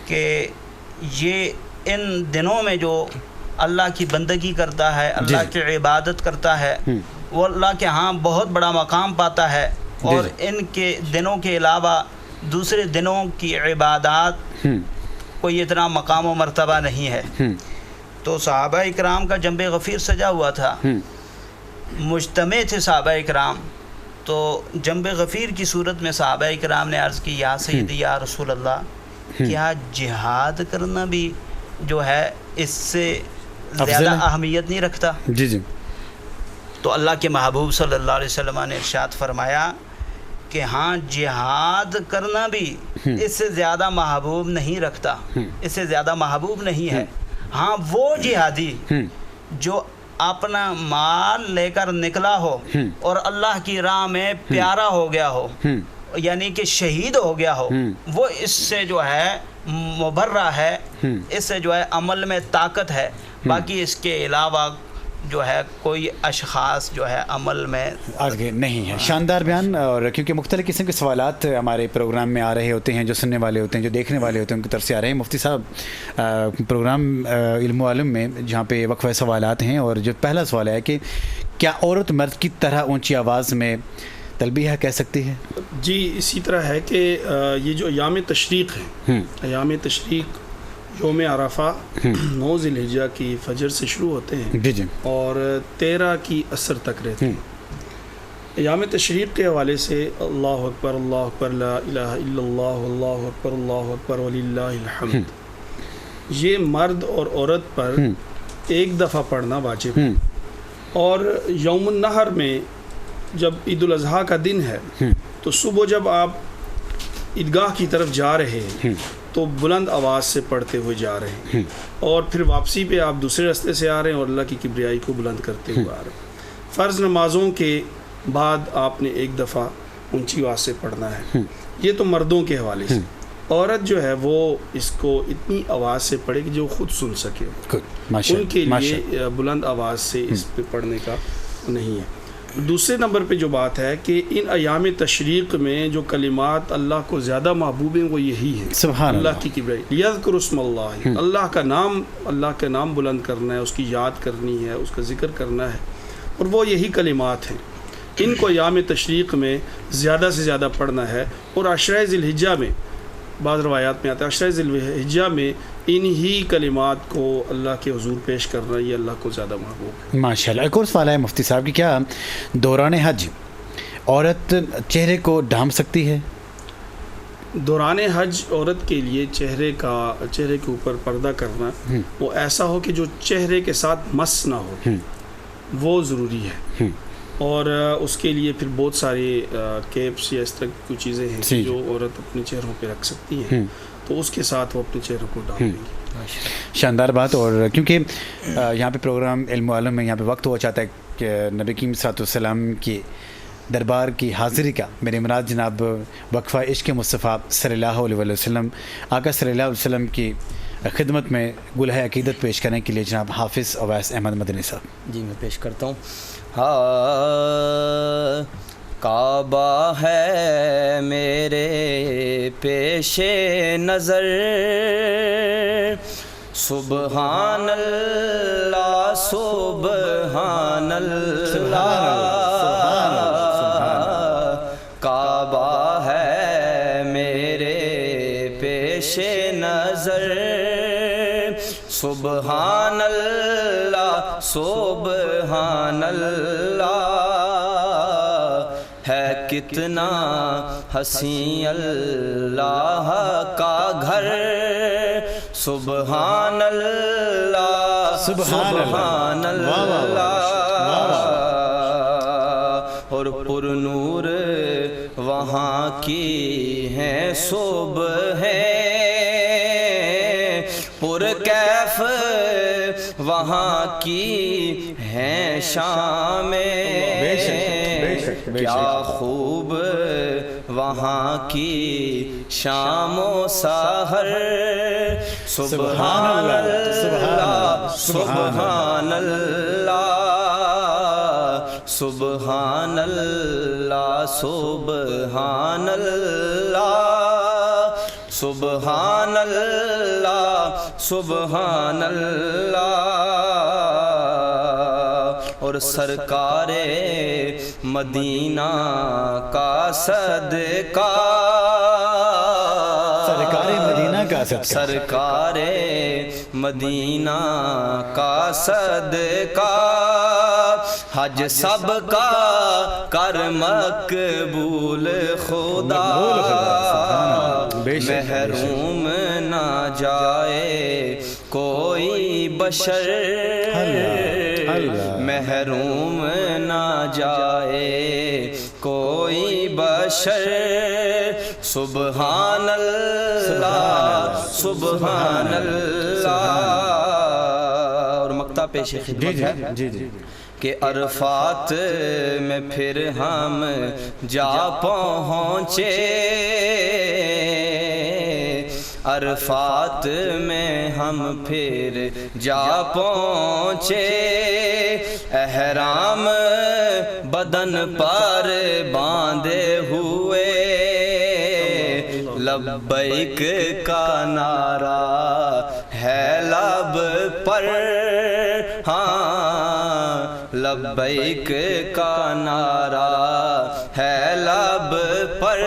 کہ یہ ان دنوں میں جو اللہ کی بندگی کرتا ہے, اللہ کی عبادت کرتا ہے, وہ اللہ کے ہاں بہت بڑا مقام پاتا ہے, اور ان کے دنوں کے علاوہ دوسرے دنوں کی عبادات کوئی اتنا مقام و مرتبہ نہیں ہے. تو صحابہ اکرام کا جنب غفیر سجا ہوا تھا, مجتمع تھے صحابہ اکرام. تو جنب غفیر کی صورت میں صحابہ اکرام نے عرض کی, یا سیدی یا رسول اللہ, کیا جہاد کرنا بھی جو ہے اس سے زیادہ اہمیت نہیں رکھتا؟ جی. تو اللہ کے محبوب صلی اللہ علیہ وسلم نے ارشاد فرمایا کہ ہاں, جہاد کرنا بھی اس سے زیادہ محبوب نہیں رکھتا, اس سے زیادہ محبوب نہیں ہے. ہاں, وہ جہادی جو اپنا مال لے کر نکلا ہو اور اللہ کی راہ میں پیارا ہو گیا ہو, یعنی کہ شہید ہو گیا ہو, وہ اس سے جو ہے مبرہ ہے, اس سے جو ہے عمل میں طاقت ہے. باقی اس کے علاوہ جو ہے کوئی اشخاص جو ہے عمل میں آگے نہیں ہے. شاندار بیان. اور کیونکہ مختلف قسم کے سوالات ہمارے پروگرام میں آ رہے ہوتے ہیں, جو سننے والے ہوتے ہیں, جو دیکھنے والے ہوتے ہیں, ان کی طرف سے آ رہے ہیں. مفتی صاحب, پروگرام علم و عالم میں جہاں پہ وقفہ سوالات ہیں, اور جو پہلا سوال ہے کہ کیا عورت مرد کی طرح اونچی آواز میں تلبیہ کہہ سکتی ہے؟ جی, اسی طرح ہے کہ یہ جو ایام تشریق ہیں, ایام تشریق یوم عرفہ 9 ذی الحجہ کی فجر سے شروع ہوتے ہیں اور 13 کی عصر تک رہتے ہیں. ایام تشریق کے حوالے سے اللہ اکبر لا الہ الا اللہ, اللہ اکبر وللہ الحمد, یہ مرد اور عورت پر ایک دفعہ پڑھنا واجب ہے. اور یوم النحر میں جب عید الاضحیٰ کا دن ہے تو صبح جب آپ عیدگاہ کی طرف جا رہے ہیں تو بلند آواز سے پڑھتے ہوئے جا رہے ہیں, اور پھر واپسی پہ آپ دوسرے راستے سے آ رہے ہیں اور اللہ کی کبریائی کو بلند کرتے ہوئے آ رہے ہیں. فرض نمازوں کے بعد آپ نے ایک دفعہ اونچی آواز سے پڑھنا ہے. یہ تو مردوں کے حوالے سے. عورت جو ہے وہ اس کو اتنی آواز سے پڑھے کہ جو خود سن سکے, ان کے لیے بلند آواز سے اس پہ پڑھنے کا نہیں ہے. دوسرے نمبر پہ جو بات ہے کہ ان ایام تشریق میں جو کلمات اللہ کو زیادہ محبوب ہیں وہ یہی ہیں, سبحان اللہ کی کبریائی, یذکر اسم اللہ, اللہ کا نام بلند کرنا ہے, اس کی یاد کرنی ہے, اس کا ذکر کرنا ہے, اور وہ یہی کلمات ہیں. ان کو ایام تشریق میں زیادہ سے زیادہ پڑھنا ہے. اور عشرہ ذی الحجہ میں بعض روایات میں آتا ہے عشرہ ذی الحجہ میں انہی کلمات کو اللہ کے حضور پیش کرنا یہ اللہ کو زیادہ محبوب ہے. ماشاءاللہ. ایک اور سوال ہے مفتی صاحب کہ کیا دوران حج عورت چہرے کو ڈھانپ سکتی ہے؟ دوران حج عورت کے لیے چہرے کے اوپر پردہ کرنا وہ ایسا ہو کہ جو چہرے کے ساتھ مس نہ ہو, وہ ضروری ہے. اور اس کے لیے پھر بہت سارے کیپس یا اس طرح کی کچھ چیزیں ہیں جو عورت اپنے چہروں پہ رکھ سکتی ہیں, تو اس کے ساتھ وہ اپنے چہروں کو ڈال دیں گی. شاندار بات. اور کیونکہ یہاں پہ پروگرام علم و عالم میں یہاں پہ وقت ہو جاتا ہے کہ نبی کریم صلی اللہ علیہ وسلم کی دربار کی حاضری کا, میرے مراد جناب وقفہ عشق مصطفیٰ صلی اللہ علیہ وسلم, آقا صلی اللہ علیہ وسلم کی خدمت میں گلہ عقیدت پیش کرنے کے لیے جناب حافظ اویس احمد مدنی صاحب. جی میں پیش کرتا ہوں. کعبہ ہے میرے پیش نظر, سبحان اللہ سبحان اللہ, کعبہ ہے میرے پیش نظر, سبحان اللہ سبحان اللہ, ہے کتنا حسین اللہ کا گھر, سبحان اللہ سبحان اللہ, اور پر نور وہاں کی ہیں صبح ہے, پر کیف وہاں کی ہیں شام, کیا خوب وہاں کی شام و سحر, سبحان اللہ سبحان اللہ سبحان اللہ سبحان اللہ سبحان اللہ سبحان اللہ، اور سرکار مدینہ کا صدقہ، سرکار مدینہ کا صدقہ، سرکار مدینہ کا صدقہ، حج سب کا کر مقبول خدا، محروم نہ جائے کوئی بشر، محروم نہ جائے کوئی بشر، سبحان اللہ سبحان اللہ۔ اور مقطع پیش خدمت ہے جی جی کہ عرفات میں پھر ہم جا پہنچے، عرفات میں ہم پھر جا پہنچے، احرام بدن پر باندھے ہوئے، لبیک کا نعرہ ہے لب پر، ہاں لبیک کا نعرہ ہے لب پر،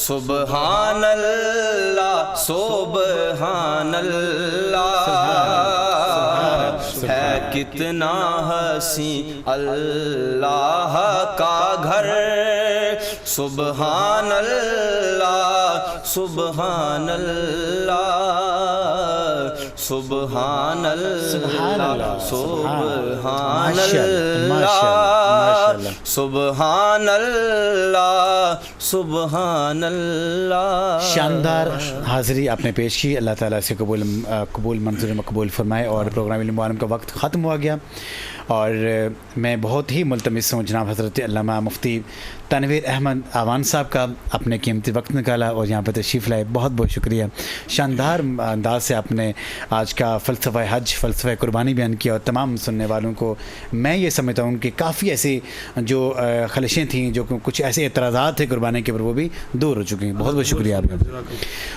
سبحان اللہ سبحان اللہ، ہے کتنا حسین اللہ کا گھر، سبحان اللہ سبحان اللہ سبحان اللہ سبحان اللہ سبحان اللہ سبحان اللہ۔ شاندار حاضری آپ نے پیش کی، اللہ تعالیٰ سے قبول منظور مقبول فرمائے۔ اور پروگرام علم عالم کا وقت ختم ہوا گیا، اور میں بہت ہی ملتمس ہوں جناب حضرت علامہ مفتی تنویر احمد آوان صاحب کا، اپنے قیمتی وقت نکالا اور یہاں پہ تشریف لائے، بہت بہت شکریہ۔ شاندار انداز سے آپ نے آج کا فلسفہ حج، فلسفہ قربانی بیان کیا، اور تمام سننے والوں کو میں یہ سمجھتا ہوں کہ کافی ایسی جو خلشیں تھیں، جو کچھ ایسے اعتراضات تھے قربانی کے اوپر، وہ بھی دور ہو چکے ہیں۔ بہت بہت شکریہ آپ کا۔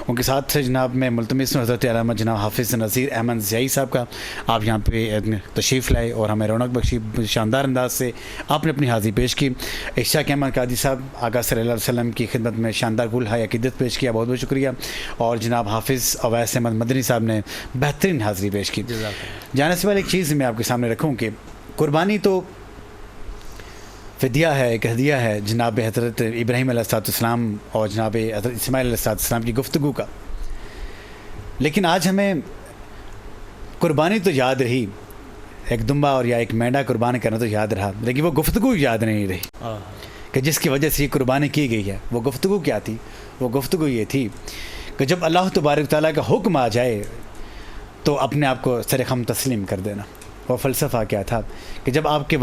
ان کے ساتھ جناب میں ملتمس ہوں حضرت علامہ جناب حافظ نذیر احمد ضیائی صاحب کا، آپ یہاں پہ تشریف لائے اور ہمیں رونق بخشی، شاندار انداز سے آپ نے اپنی حاضری پیش کی۔ اشاق احمد قادری صاحب آقا صلی اللہ علیہ وسلم کی خدمت میں شاندار گل ہائے عقیدت پیش کیا، بہت بہت شکریہ۔ اور جناب حافظ اویس احمد مدنی صاحب نے بہترین حاضری پیش کی۔ جانے سے پہلے ایک چیز میں آپ کے سامنے رکھوں کہ قربانی تو فدیہ ہے، ایک ہدیہ ہے جناب حضرت ابراہیم علیہ السلام اور جناب حضرت اسماعیل علیہ السلام کی گفتگو کا، لیکن آج ہمیں قربانی تو یاد رہی، ایک دمبا اور یا ایک مینڈا قربان کرنا تو یاد رہا، لیکن وہ گفتگو یاد نہیں رہی کہ جس کی وجہ سے یہ قربانی کی گئی ہے۔ وہ گفتگو کیا تھی؟ وہ گفتگو یہ تھی کہ جب اللہ تبارک تعالیٰ کا حکم آ جائے تو اپنے آپ کو سرخم تسلیم کر دینا۔ وہ فلسفہ کیا تھا کہ جب آپ کے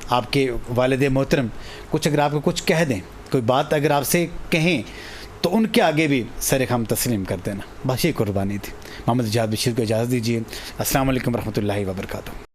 آپ کے والد محترم کچھ اگر آپ کو کچھ کہہ دیں، کوئی بات اگر آپ سے کہیں، تو ان کے آگے بھی سرخم تسلیم کر دینا، بس یہ قربانی تھی۔ محمد جہاد بشیر کو اجازت دیجیے۔ السلام علیکم ورحمۃ اللہ وبرکاتہ۔